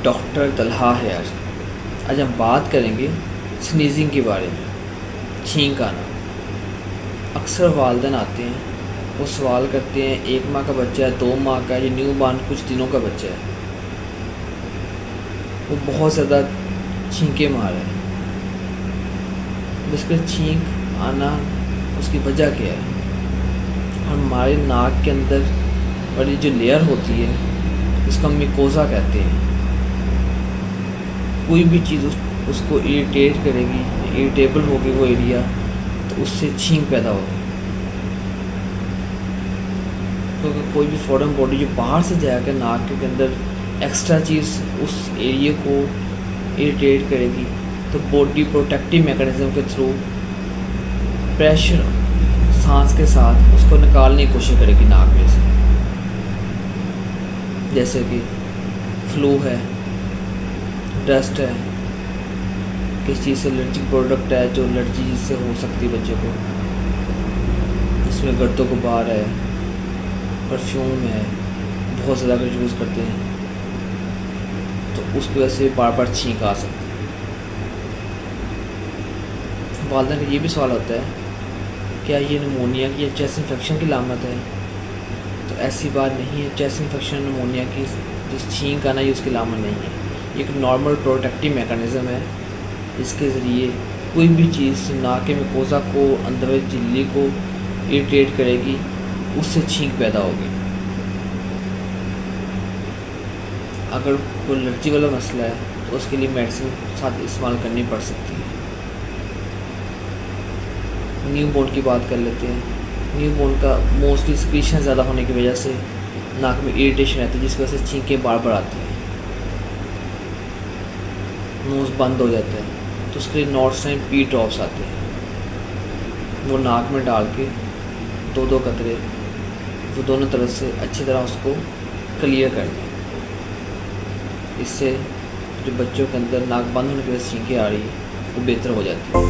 Doctor Talha hair. आज हम बात करेंगे स्नीजिंग के बारे में, छींक आना। अक्सर वालिदैन आते हैं, वो सवाल करते हैं 1 माह का बच्चा है, 2 माह का, या न्यू बॉर्न कुछ दिनों का बच्चा है, वो बहुत ज़्यादा छींके मार रहा है। इसका छींक आना उसकी वजह क्या है? हमारे नाक के अंदर वाली जो लेयर होती है इसको हम मिकोज़ा कहते हैं। कोई भी चीज़ उसको इरिटेट करेगी, इरिटेबल होगी वो एरिया, तो उससे छींक पैदा होगी। क्योंकि कोई भी फॉरेन बॉडी जो बाहर से जाकर नाक के अंदर एक्स्ट्रा चीज़ उस एरिया को इरिटेट करेगी, तो बॉडी प्रोटेक्टिव मैकेनिज़्म के थ्रू प्रेशर सांस के साथ उसको निकालने की कोशिश करेगी नाक में से। जैसे कि फ्लू है, डस्ट है, किसी चीज़ से एलर्जिक प्रोडक्ट है जो एलर्जी जिससे हो सकती है बच्चे को, इसमें गर्दों गुबार है, परफ्यूम है, बहुत ज़्यादा अगर यूज़ करते हैं तो उसकी वजह से बार बार छींक आ सकती है। वालिदैन का ये भी सवाल होता है, क्या ये निमोनिया की या चेस्ट इन्फेक्शन की लामत है? तो ऐसी बात नहीं है। चेस्ट इन्फेक्शन निमोनिया की जो छींक आना ये उसकी लामत नहीं है। एक नॉर्मल प्रोटेक्टिव मैकेनिज़्म है, इसके ज़रिए कोई भी चीज़ नाक के मिकोज़ा को, अंदर झिल्ली को इरिटेट करेगी, उससे छींक पैदा होगी। अगर कोई एलर्जी वाला मसला है तो उसके लिए मेडिसिन साथ इस्तेमाल करनी पड़ सकती है। न्यू बोर्न की बात कर लेते हैं। न्यू बोर्न का मोस्टली सिक्रीशन ज़्यादा होने की वजह से नाक में इरिटेशन रहती है, जिसकी वजह से छींकें बार बार आती हैं, नोज़ बंद हो जाता है। तो उसके लिए नॉर्थ टाइम पी ड्रॉप्स आते हैं, वो नाक में डाल के 2-2 कतरे वो दोनों तरफ से अच्छी तरह उसको क्लियर कर दें। इससे जो बच्चों के अंदर नाक बंद होने की वजह से छींकें आ रही है वो बेहतर हो जाती है।